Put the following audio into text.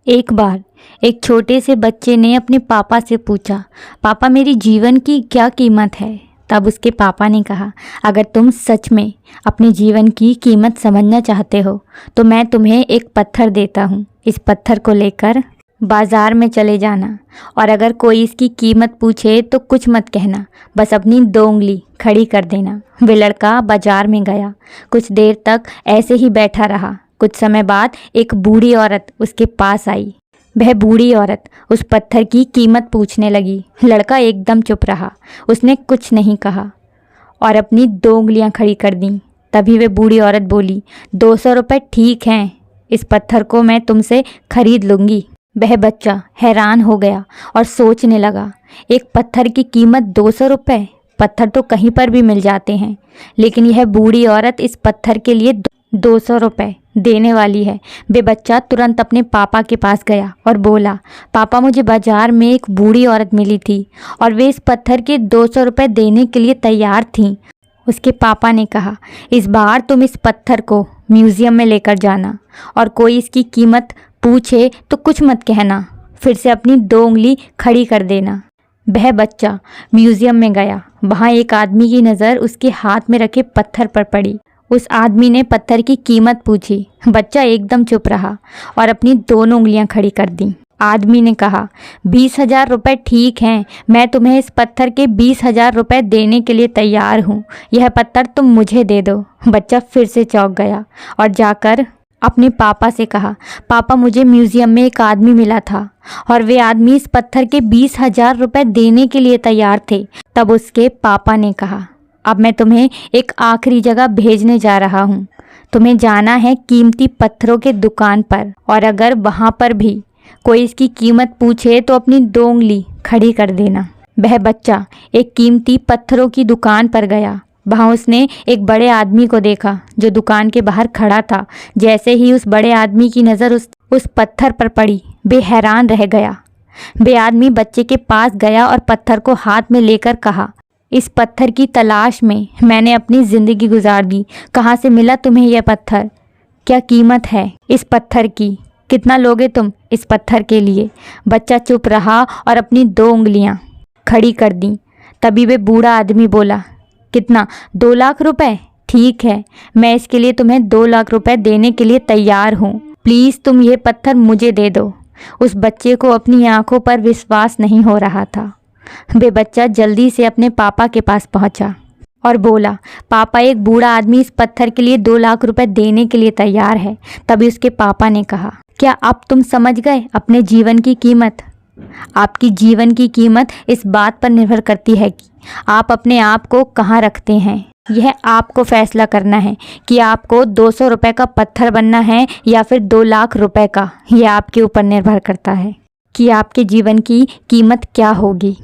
एक बार एक छोटे से बच्चे ने अपने पापा से पूछा, पापा मेरी जीवन की क्या कीमत है। तब उसके पापा ने कहा, अगर तुम सच में अपने जीवन की कीमत समझना चाहते हो तो मैं तुम्हें एक पत्थर देता हूँ। इस पत्थर को लेकर बाज़ार में चले जाना और अगर कोई इसकी कीमत पूछे तो कुछ मत कहना, बस अपनी 2 उंगली खड़ी कर देना। वे लड़का बाजार में गया। कुछ देर तक ऐसे ही बैठा रहा। कुछ समय बाद एक बूढ़ी औरत उसके पास आई। वह बूढ़ी औरत उस पत्थर की कीमत पूछने लगी। लड़का एकदम चुप रहा। उसने कुछ नहीं कहा और अपनी 2 उंगलियां खड़ी कर दीं। तभी वह बूढ़ी औरत बोली, 200 रुपये ठीक हैं, इस पत्थर को मैं तुमसे खरीद लूँगी। वह बच्चा हैरान हो गया और सोचने लगा, एक पत्थर की कीमत 200 रुपये? पत्थर तो कहीं पर भी मिल जाते हैं, लेकिन यह बूढ़ी औरत इस पत्थर के लिए 200 रुपये देने वाली है। वे बच्चा तुरंत अपने पापा के पास गया और बोला, पापा मुझे बाजार में एक बूढ़ी औरत मिली थी और वे इस पत्थर के 200 रुपये देने के लिए तैयार थीं। उसके पापा ने कहा, इस बार तुम इस पत्थर को म्यूज़ियम में लेकर जाना और कोई इसकी कीमत पूछे तो कुछ मत कहना, फिर से अपनी 2 उंगली खड़ी कर देना। वह बच्चा म्यूज़ियम में गया। वहाँ एक आदमी की नज़र उसके हाथ में रखे पत्थर पर पड़ी। उस आदमी ने पत्थर की कीमत पूछी। बच्चा एकदम चुप रहा और अपनी दोनों उंगलियां खड़ी कर दी। आदमी ने कहा, 20,000 रुपये ठीक हैं, मैं तुम्हें इस पत्थर के 20,000 रुपये देने के लिए तैयार हूँ। यह पत्थर तुम मुझे दे दो। बच्चा फिर से चौंक गया और जाकर अपने पापा से कहा, पापा मुझे म्यूज़ियम में एक आदमी मिला था और वे आदमी इस पत्थर के 20,000 रुपये देने के लिए तैयार थे। तब उसके पापा ने कहा, अब मैं तुम्हें एक आखिरी जगह भेजने जा रहा हूँ। तुम्हें जाना है कीमती पत्थरों के दुकान पर और अगर वहाँ पर भी कोई इसकी कीमत पूछे तो अपनी 2 उंगली खड़ी कर देना। वह बच्चा एक कीमती पत्थरों की दुकान पर गया। वहाँ उसने एक बड़े आदमी को देखा जो दुकान के बाहर खड़ा था। जैसे ही उस बड़े आदमी की नज़र उस पत्थर पर पड़ी, वे हैरान रह गया। वे आदमी बच्चे के पास गया और पत्थर को हाथ में लेकर कहा, इस पत्थर की तलाश में मैंने अपनी ज़िंदगी गुजार दी। कहाँ से मिला तुम्हें यह पत्थर? क्या कीमत है इस पत्थर की? कितना लोगे तुम इस पत्थर के लिए? बच्चा चुप रहा और अपनी 2 उंगलियां खड़ी कर दी। तभी वे बूढ़ा आदमी बोला, कितना? 2 लाख रुपए? ठीक है, मैं इसके लिए तुम्हें 2 लाख रुपए देने के लिए तैयार हूँ। प्लीज़ तुम ये पत्थर मुझे दे दो। उस बच्चे को अपनी आंखों पर विश्वास नहीं हो रहा था। वे बच्चा जल्दी से अपने पापा के पास पहुंचा और बोला, पापा एक बूढ़ा आदमी इस पत्थर के लिए 2 लाख रुपए देने के लिए तैयार है। तभी उसके पापा ने कहा, क्या अब तुम समझ गए अपने जीवन की कीमत? आपकी जीवन की कीमत इस बात पर निर्भर करती है कि आप अपने आप को कहाँ रखते हैं। यह आपको फैसला करना है कि आपको 200 रुपये का पत्थर बनना है या फिर 2 लाख रुपए का। यह आपके ऊपर निर्भर करता है कि आपके जीवन की कीमत क्या होगी।